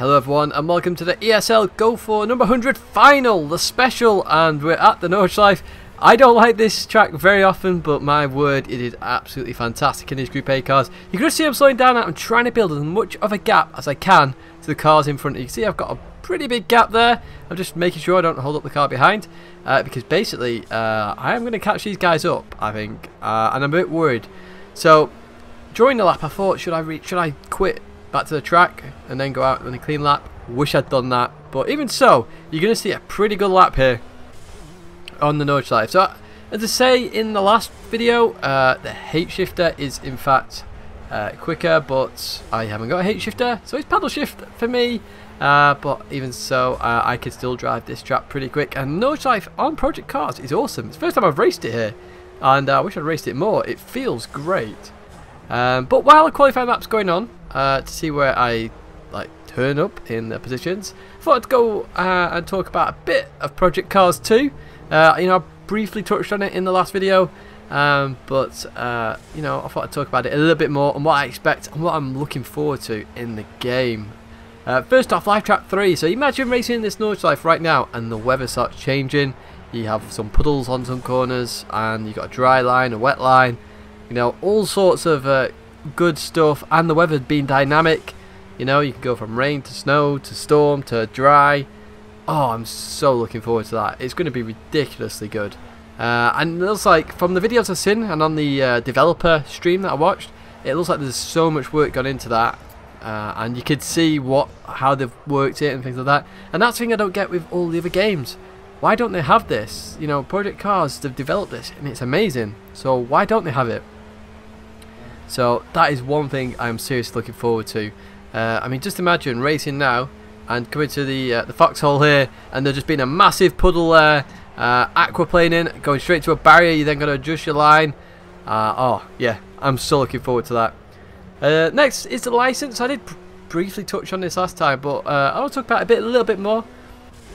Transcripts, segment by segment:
Hello everyone and welcome to the ESL Go4 number 100 final, the special, and we're at the Nordschleife. I don't like this track very often, but my word, it is absolutely fantastic in these Group A cars. You can just see I'm slowing down now. I'm trying to build as much of a gap as I can to the cars in front. You can see I've got a pretty big gap there. I'm just making sure I don't hold up the car behind, because basically I am going to catch these guys up, I think, and I'm a bit worried. So during the lap I thought, should I quit back to the track and then go out on a clean lap? Wish I'd done that, but even so, you're going to see a pretty good lap here on the Nordschleife. So as I say in the last video, the H shifter is in fact quicker, but I haven't got a H shifter, so it's paddle shift for me. But even so, I can still drive this track pretty quick, and Nordschleife on Project Cars is awesome. It's the first time I've raced it here, and I wish I'd raced it more. It feels great. But while the qualifying map's going on, to see where I turn up in the positions, I thought I'd go and talk about a bit of Project Cars 2. You know, I briefly touched on it in the last video, but you know, I thought I'd talk about it a little bit more and what I expect and what I'm looking forward to in the game. First off, Live Track 3. So imagine racing in this Nordschleife right now and the weather starts changing. You have some puddles on some corners, and you've got a dry line, a wet line, you know, all sorts of good stuff, and the weather being dynamic. You know, you can go from rain to snow to storm to dry. Oh, I'm so looking forward to that. It's going to be ridiculously good. And it looks like, from the videos I've seen and on the developer stream that I watched, it looks like there's so much work gone into that. And you could see how they've worked it and things like that. And that's the thing I don't get with all the other games. Why don't they have this? You know, Project Cars, they've developed this and it's amazing. So why don't they have it? So that is one thing I'm seriously looking forward to. I mean, just imagine racing now and coming to the foxhole here, and there just being a massive puddle there, aquaplaning, going straight to a barrier. You then got to adjust your line. Oh yeah, I'm so looking forward to that. Next is the license. I did briefly touch on this last time, but I want to talk about it a little bit more.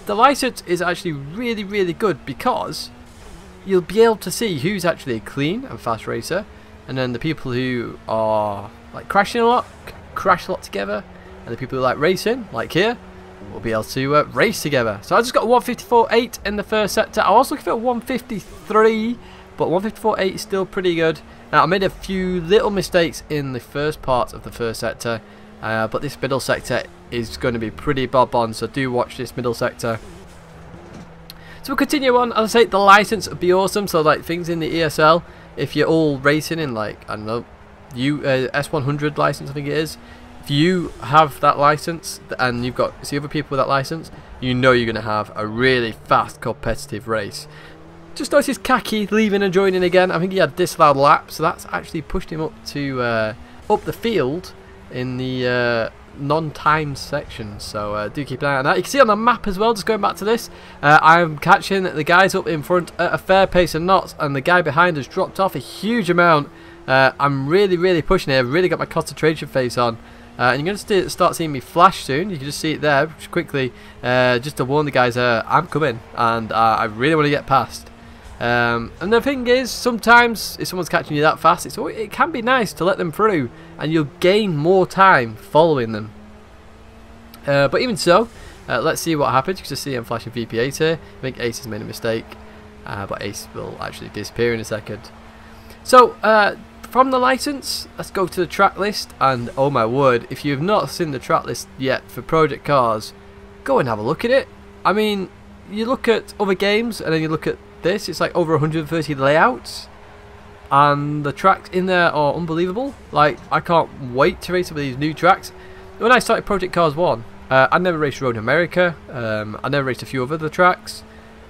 The license is actually really good, because you'll be able to see who's actually a clean and fast racer, and then the people who are like crashing a lot, crash a lot together, and the people who like racing, like here, will be able to race together. So I just got a 154.8 in the first sector. I was looking for a 153, but 154.8 is still pretty good. Now, I made a few little mistakes in the first part of the first sector, but this middle sector is going to be pretty bob on, so do watch this middle sector. So we'll continue on. As I say, the license would be awesome. So like things in the ESL, if you're all racing in, like, I don't know, S100 license, I think it is. If you have that license and you've got other people with that license, you know you're going to have a really fast competitive race. Just noticed Kaki leaving and joining again. I think he had disallowed lap, so that's actually pushed him up to up the field in the non-timed section. So do keep an eye on that. You can see on the map as well, just going back to this, I'm catching the guys up in front at a fair pace of knots, and the guy behind has dropped off a huge amount. I'm really pushing it. I've really got my concentration face on. And you're going to start seeing me flash soon. You can just see it there just quickly, just to warn the guys I'm coming, and I really want to get past. And the thing is, sometimes if someone's catching you that fast, it can be nice to let them through, and you'll gain more time following them. But even so, let's see what happens. You can just see I'm flashing VP8 here. I think Ace has made a mistake, but Ace will actually disappear in a second. So from the license, let's go to the track list, and oh my word, if you have not seen the track list yet for Project Cars, go and have a look at it. I mean, you look at other games and then you look at this, it's like over 130 layouts, and the tracks in there are unbelievable. Like, I can't wait to race some of these new tracks. When I started Project Cars 1, I never raced Road America, I never raced a few other tracks.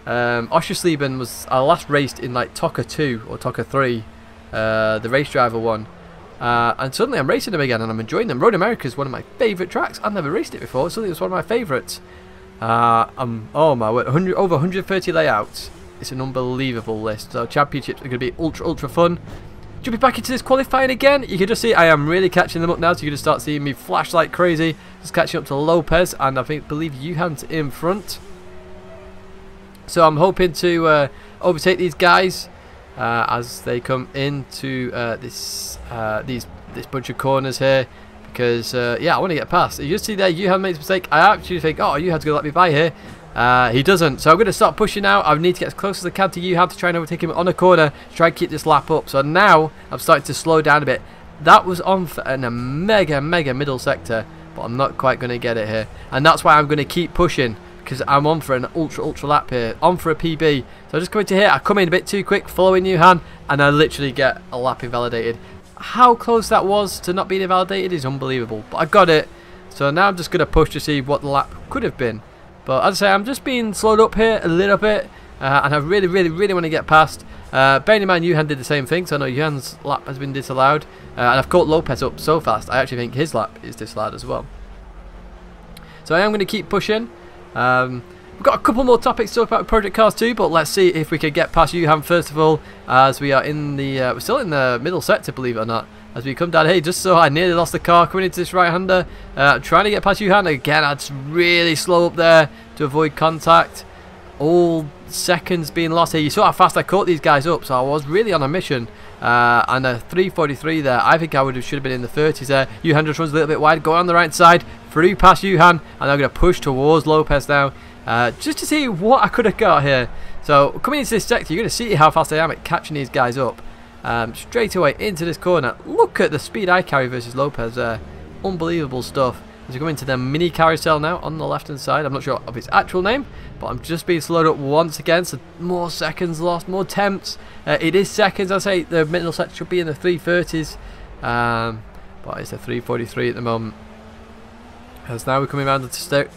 Oschersleben was I last raced in like Toka 2 or Toka 3, the race driver one, and suddenly I'm racing them again and I'm enjoying them. Road America is one of my favourite tracks. I've never raced it before, suddenly it was one of my favourites. Oh my word, over 130 layouts. It's an unbelievable list. So championships are going to be ultra fun. Jumping back into this qualifying again, you can just see I am really catching them up now, so you can just start seeing me flash like crazy, just catching up to Lopez, and I believe Johan's in front. So I'm hoping to overtake these guys as they come into this bunch of corners here, because yeah, I want to get past. You just see there, Yuhan makes a mistake. I actually think, oh, Yuhan's going to let me by here. He doesn't, so I'm going to start pushing now. I need to get as close as I can to Yuhan to try and overtake him on a corner to try and keep this lap up. So now I'm starting to slow down a bit. That was on in a mega middle sector, but I'm not quite going to get it here, and that's why I'm going to keep pushing, because I'm on for an ultra lap here, on for a PB. So I just come into here, I come in a bit too quick following Yuhan, and I literally get a lap invalidated. How close that was to not being invalidated is unbelievable, but I got it. So now I'm just going to push to see what the lap could have been. But as I say, I'm just being slowed up here a little bit, and I really want to get past. Bearing in mind, Yuhan did the same thing, so I know Yuhan's lap has been disallowed, and I've caught Lopez up so fast, I actually think his lap is disallowed as well. So I am going to keep pushing. We've got a couple more topics to talk about with Project Cars 2, but let's see if we can get past Yuhan first of all, as we are in the, we're still in the middle sector, believe it or not. As we come down here, just so I nearly lost the car coming into this right-hander. Trying to get past Yuhan. Again, I had to really slow up there to avoid contact. All seconds being lost here. You saw how fast I caught these guys up, so I was really on a mission. And a 3:43 there. I think should have been in the 30s there. Yuhan just runs a little bit wide, going on the right side, through past Yuhan, and I'm going to push towards Lopez now, just to see what I could have got here. So coming into this sector, you're going to see how fast I am at catching these guys up. Straight away into this corner. Look at the speed I carry versus Lopez there. Unbelievable stuff. As we go into the mini carousel now on the left hand side. I'm not sure of its actual name, but I'm just being slowed up once again, so more seconds lost, more attempts. It is seconds, I say. The middle sector should be in the 3:30s, but it's a 3:43 at the moment. As now we're coming around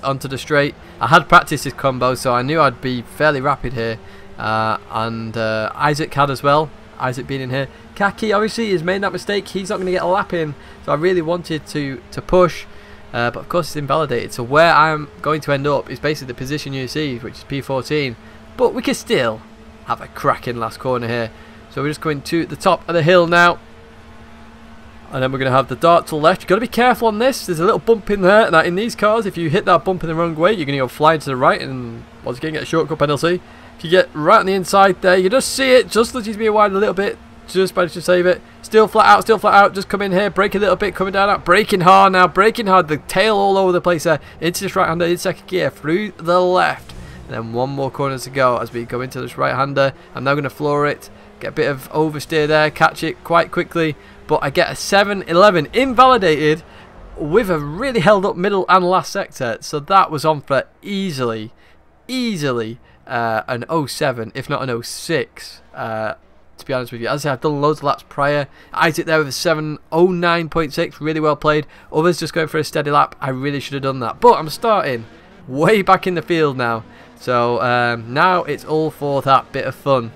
onto the straight. I had practiced this combo, so I knew I'd be fairly rapid here, and Isaac had as well. Isaac being in here. Kaki obviously has made that mistake. He's not going to get a lap in, so I really wanted to push, but of course it's invalidated. So where I'm going to end up is basically the position you see, which is P14, but we can still have a cracking last corner here. So we're just going to the top of the hill now, and then we're going to have the dart to the left. You've got to be careful on this. There's a little bump in there, and in these cars, if you hit that bump in the wrong way, you're going to go flying to the right, and once again get a shortcut penalty. If you get right on the inside there, you just see it, just nudges me wide a little bit, just managed to save it. Still flat out, just come in here, brake a little bit, coming down out, braking hard now, braking hard, the tail all over the place there, into this right-hander, in second gear, through the left. And then one more corner to go as we go into this right-hander. I'm now going to floor it, get a bit of oversteer there, catch it quite quickly, but I get a 7-11 invalidated with a really held up middle and last sector, so that was on for easily an 07, if not an 06, to be honest with you. As I say, I've done loads of laps prior. Isaac there with a 7:09.6, really well played. Others just going for a steady lap. I really should have done that, but I'm starting way back in the field now, so now it's all for that bit of fun.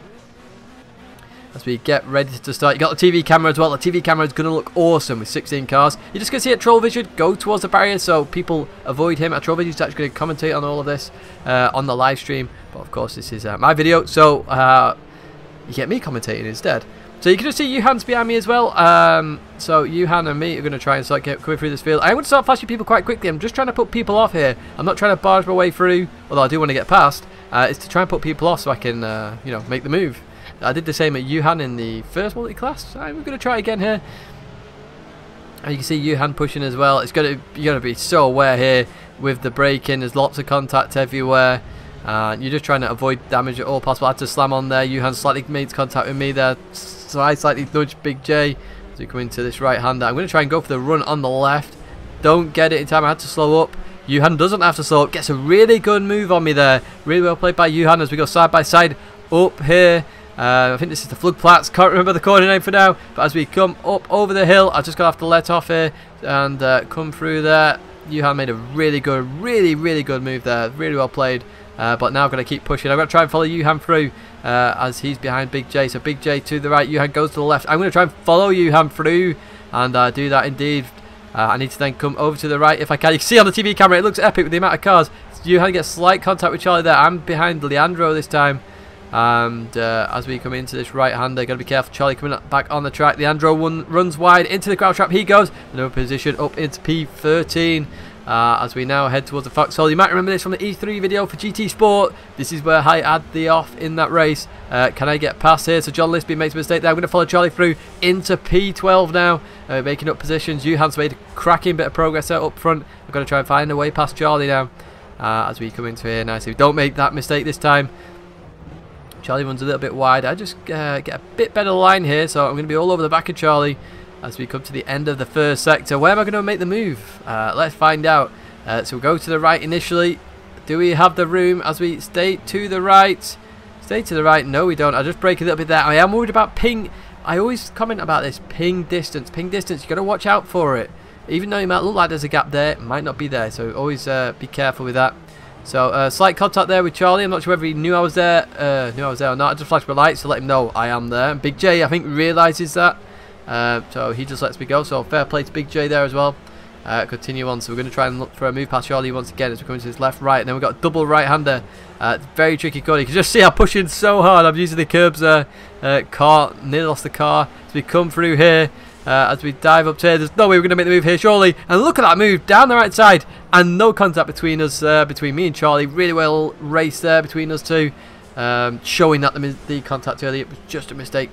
As we get ready to start, you got the TV camera as well. The TV camera is going to look awesome with 16 cars. You're just going to see at Troll Vision go towards the barrier, so people avoid him. At Troll Vision is actually going to commentate on all of this on the live stream, but of course this is my video, so you get me commentating instead. So you can just see Yuhan's behind me as well. So Yuhan and me are going to try and start coming through this field. I'm going to start flashing people quite quickly. I'm just trying to put people off here. I'm not trying to barge my way through, although I do want to get past. It's to try and put people off so I can, you know, make the move. I did the same at Yuhan in the first multi-class. I'm going to try again here. And you can see Yuhan pushing as well. It's you're going to be so aware here with the braking. There's lots of contact everywhere. You're just trying to avoid damage at all possible. I had to slam on there. Yuhan slightly made contact with me there, so I slightly nudged Big J as we come into this right hander. I'm going to try and go for the run on the left. Don't get it in time. I had to slow up. Yuhan doesn't have to slow up. Gets a really good move on me there. Really well played by Yuhan as we go side by side up here. I think this is the Flugplatz. Can't remember the corner name for now. But as we come up over the hill, I just got to have to let off here and come through there. Yuhan made a really good move there. Really well played. But now I'm going to keep pushing. I'm going to try and follow Yuhan through as he's behind Big J. So Big J to the right, Yuhan goes to the left. I'm going to try and follow Yuhan through and do that indeed. I need to then come over to the right if I can. You can see on the TV camera it looks epic with the amount of cars. Yuhan gets slight contact with Charlie there. I'm behind Leandro this time. And as we come into this right-hander, got to be careful. Charlie coming back on the track. Leandro runs wide into the crowd trap. He goes. Another position up into P13. as we now head towards the Foxhole. You might remember this from the E3 video for GT Sport. This is where I had the off in that race. Can I get past here? So John Lisby makes a mistake there. I'm going to follow Charlie through into P12 now, making up positions. Johan's made a cracking bit of progress there up front. I've got to try and find a way past Charlie now, as we come into here nicely. Don't make that mistake this time. Charlie runs a little bit wide. I just get a bit better line here, so I'm going to be all over the back of Charlie as we come to the end of the first sector. Where am I going to make the move? Let's find out. So we'll go to the right initially. Do we have the room as we stay to the right? Stay to the right. No, we don't. I'll just break a little bit there. I am worried about ping. I always comment about this. Ping distance. Ping distance. You've got to watch out for it. Even though you might look like there's a gap there, it might not be there. So always be careful with that. So slight contact there with Charlie. I'm not sure whether he knew I was there, or not. I just flashed my lights to let him know I am there. And Big J, I think, realises that. So he just lets me go. So fair play to Big J there as well. Continue on. So we're going to try and look for a move past Charlie once again as we come into his left, right. And then we've got a double right-hander. Very tricky corner. You can just see I'm pushing so hard. I'm using the curbs there. Car, nearly lost the car. As we come through here. As we dive up to here, there's no way we're going to make the move here, surely. And look at that move down the right side, and no contact between us, between me and Charlie. Really well raced there between us two, showing that the contact earlier, it was just a mistake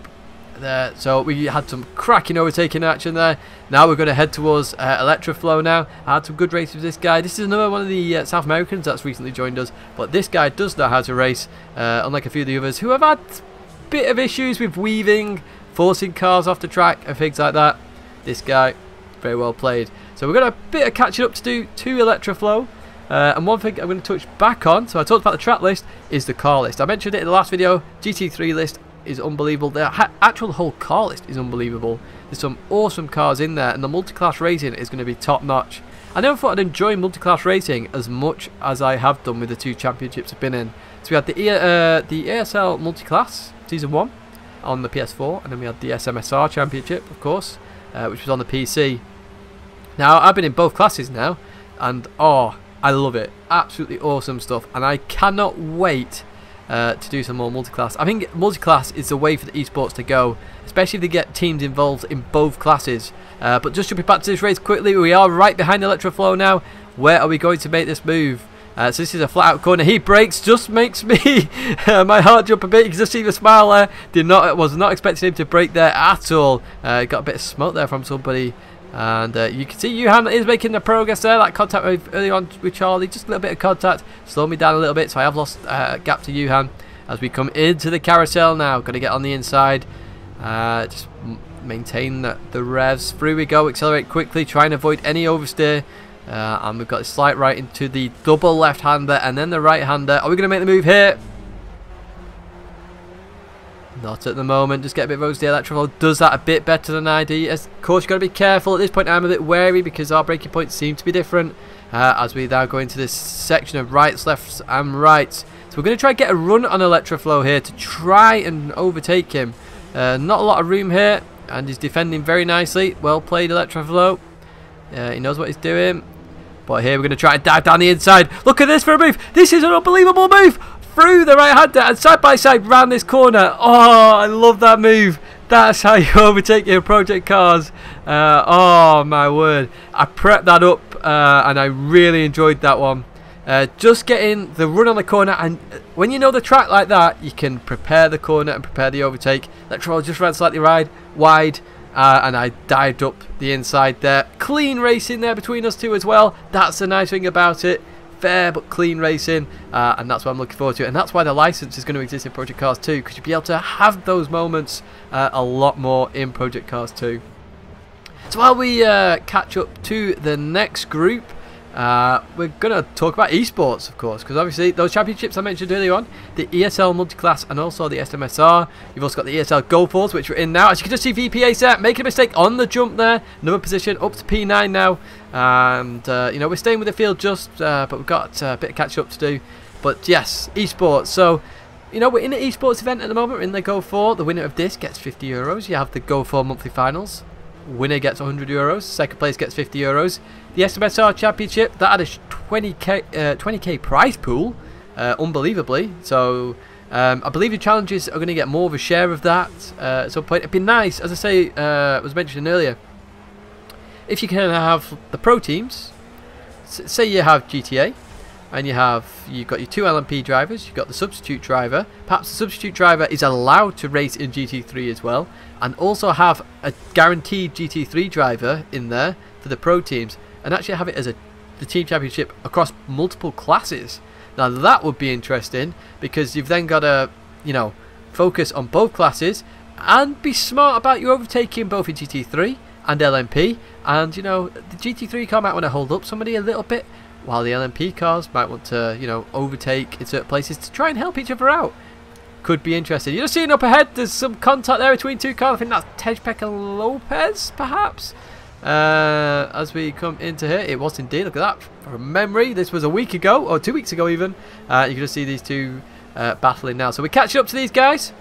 there. So we had some cracking overtaking action there. Now we're going to head towards Electroflow now. I had some good races with this guy. This is another one of the South Americans that's recently joined us, but this guy does know how to race, unlike a few of the others who have had a bit of issues with weaving, forcing cars off the track and things like that. This guy, very well played. So we've got a bit of catching up to do to Electroflow. And one thing I'm going to touch back on, so I talked about the track list, is the car list. I mentioned it in the last video. GT3 list is unbelievable. The actual whole car list is unbelievable. There's some awesome cars in there, and the multi-class racing is going to be top notch. I never thought I'd enjoy multi-class racing as much as I have done with the two championships I've been in. So we had the ESL multi-class Season 1 on the PS4, and then we had the SMSR Championship, of course, which was on the PC. Now, I've been in both classes now, and oh, I love it. Absolutely awesome stuff, and I cannot wait to do some more multi-class. I think multi-class is the way for the esports to go, especially if they get teams involved in both classes. But just jumping back to this race quickly, we are right behind Electroflow now. Where are we going to make this move? So this is a flat out corner. He brakes, just makes me my heart jump a bit. You can just see the smile there. Was not expecting him to brake there at all. Got a bit of smoke there from somebody, and you can see Johan is making the progress there. That contact early on with Charlie, just a little bit of contact, slowed me down a little bit. So I have lost gap to Johan as we come into the carousel now. Got to get on the inside, just maintain the revs. Through we go. Accelerate quickly, try and avoid any oversteer. And we've got a slight right into the double left-hander and then the right-hander. Are we going to make the move here? Not at the moment. Just get a bit of oversteer. Electroflow does that a bit better than I do. Of course, you've got to be careful. At this point, I'm a bit wary because our braking points seem to be different. As we now go into this section of rights, lefts and rights. So we're going to try and get a run on Electroflow here to try and overtake him. Not a lot of room here, and he's defending very nicely. Well played, Electroflow. He knows what he's doing. But here we're going to try and dive down the inside. Look at this for a move. This is an unbelievable move. Through the right-hander and side by side round this corner. Oh, I love that move. That's how you overtake your project cars. Oh, my word. I prepped that up and I really enjoyed that one. Just getting the run on the corner, and when you know the track like that, you can prepare the corner and prepare the overtake. Electroflow just ran slightly wide. And I dived up the inside there. Clean racing there between us two as well. That's the nice thing about it. Fair but clean racing. And that's what I'm looking forward to. And that's why the license is going to exist in Project Cars 2. Because you'll be able to have those moments a lot more in Project Cars 2. So while we catch up to the next group, we're going to talk about esports, of course, because obviously those championships I mentioned earlier on, the ESL Multiclass and also the SMSR. You've also got the ESL Go4s, which we're in now. As you can just see, VPA set making a mistake on the jump there. Another position up to P9 now, and you know, we're staying with the field just, but we've got a bit of catch up to do. But yes, esports. So you know, we're in an esports event at the moment. We're in the Go4. The winner of this gets €50. You have the Go4 monthly finals. Winner gets €100. Second place gets €50. The SMSR Championship, that had a 20k prize pool, unbelievably. So I believe the challenges are going to get more of a share of that at some point. It'd be nice, as I say, was mentioned earlier, if you can have the pro teams say you have GTA, and you've got your 2 LMP drivers, you've got the substitute driver. Perhaps the substitute driver is allowed to race in GT3 as well, and also have a guaranteed GT3 driver in there for the pro teams, and actually have it as the team championship across multiple classes. Now that would be interesting, because you've then got to, you know, focus on both classes and be smart about your overtaking both in GT3 and LMP. And you know, the GT3 car might want to hold up somebody a little bit, while the LMP cars might want to, you know, overtake in certain places to try and help each other out. Could be interesting. You're just seeing up ahead, there's some contact there between 2 cars. I think that's Tidgney and Lopez, perhaps. As we come into here, it was indeed. Look at that. From memory, this was a week ago, or 2 weeks ago even. You can just see these 2 battling now. So we're catching up to these guys.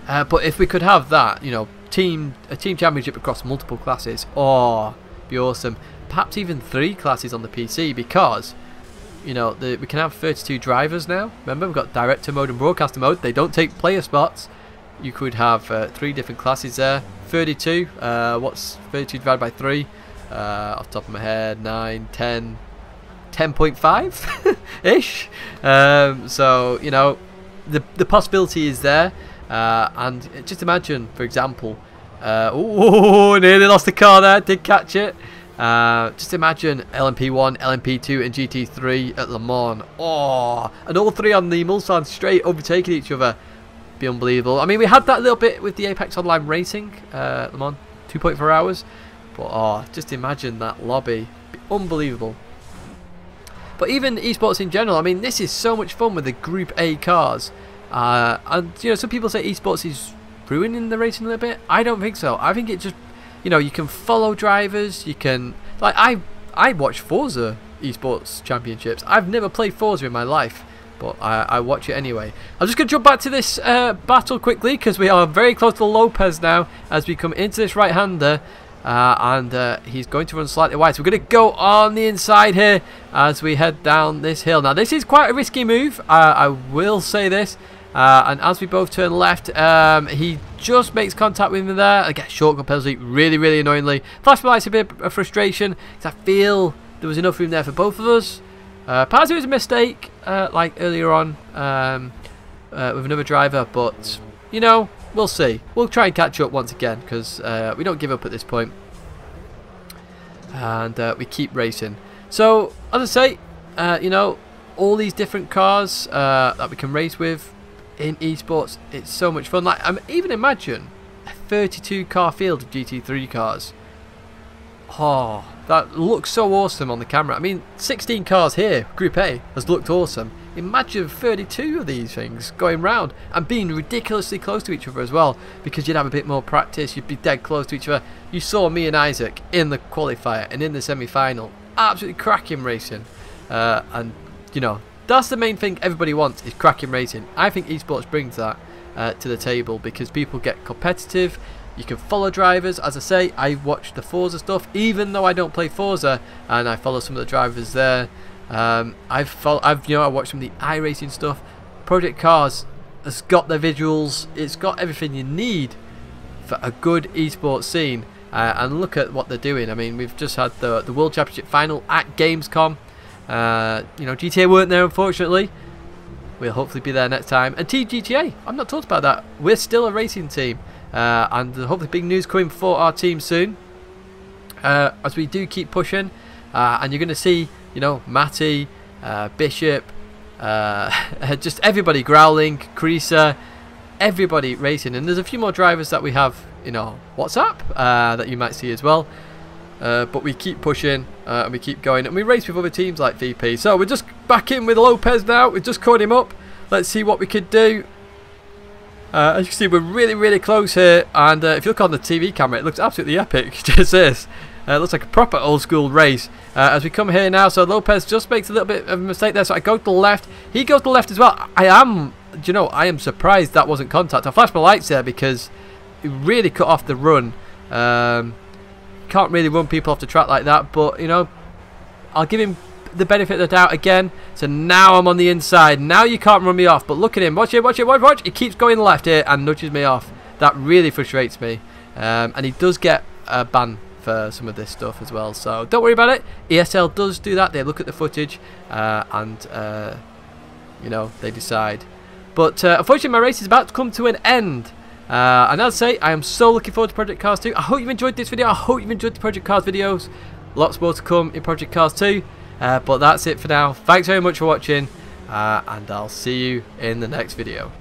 But if we could have that, you know, a team championship across multiple classes, oh, be awesome. Perhaps even 3 classes on the PC, because, you know, we can have 32 drivers now. Remember, we've got director mode and broadcaster mode. They don't take player spots. You could have 3 different classes there. 32. What's 32 divided by 3? Off the top of my head, 9, 10, 10.5 ish. So you know, the possibility is there. And just imagine, for example, oh, nearly lost the car there. Did catch it. Just imagine LMP1, LMP2 and GT3 at Le Mans. Oh, and all 3 on the Mulsanne straight overtaking each other. Be unbelievable. I mean, we had that little bit with the Apex Online Racing, Le Mans 2.4 hours. But oh, just imagine that lobby. Be unbelievable. But even esports in general, I mean, this is so much fun with the Group A cars. And you know, some people say esports is ruining the racing a little bit. I don't think so. I think it just, you know, you can follow drivers. You can, like, I watch Forza esports championships. I've never played Forza in my life, but I watch it anyway. I'm just going to jump back to this battle quickly, because we are very close to Lopez now as we come into this right-hander. And he's going to run slightly wide. So we're going to go on the inside here as we head down this hill. Now, this is quite a risky move. I will say this. And as we both turn left, he just makes contact with me there. I get shortcut penalty really, really annoyingly. Flash my lights a bit of frustration, because I feel there was enough room there for both of us. Perhaps it was a mistake, like earlier on with another driver, but you know, we'll see. We'll try and catch up once again, because we don't give up at this point, and we keep racing. So, as I say, you know, all these different cars that we can race with in esports, it's so much fun. Like, even imagine a 32 car field of GT3 cars. Oh, that looks so awesome on the camera. I mean, 16 cars here, Group A, has looked awesome. Imagine 32 of these things going round and being ridiculously close to each other as well, because you'd have a bit more practice, you'd be dead close to each other. You saw me and Isaac in the qualifier and in the semi-final, absolutely cracking racing. And, you know, that's the main thing everybody wants, is cracking racing. I think esports brings that to the table, because people get competitive. You can follow drivers. As I say, I watch the Forza stuff, even though I don't play Forza, and I follow some of the drivers there. I watch some of the iRacing stuff. Project Cars has got the visuals. It's got everything you need for a good esports scene. And look at what they're doing. I mean, we've just had the World Championship final at Gamescom. You know, GTA weren't there, unfortunately. We'll hopefully be there next time. And Team GTA, I'm not talked about that. We're still a racing team. And hopefully big news coming for our team soon, as we do keep pushing. And you're going to see, you know, Matty, Bishop, just everybody, Growling, Creaser, everybody racing. And there's a few more drivers that we have, you know, WhatsApp, that you might see as well. But we keep pushing, and we keep going, and we race with other teams like VP. So we're just back in with Lopez now. We've just caught him up. Let's see what we could do. As you can see, we're really, really close here, and if you look on the TV camera, it looks absolutely epic. Just this. It looks like a proper old school race. As we come here now, so Lopez just makes a little bit of a mistake there, so I go to the left. He goes to the left as well. I am surprised that wasn't contact. I flashed my lights there because it really cut off the run. Can't really run people off the track like that, but you know, I'll give him the benefit of the doubt again. So now I'm on the inside. Now you can't run me off, but look at him. Watch it, watch it, watch. He keeps going left here and nudges me off. That really frustrates me. And he does get a ban for some of this stuff as well. So don't worry about it. ESL does do that. They look at the footage and you know, they decide. But unfortunately, my race is about to come to an end. And as I say, I am so looking forward to Project Cars 2. I hope you've enjoyed this video. I hope you've enjoyed the Project Cars videos. Lots more to come in Project Cars 2. But that's it for now. Thanks very much for watching. And I'll see you in the next video.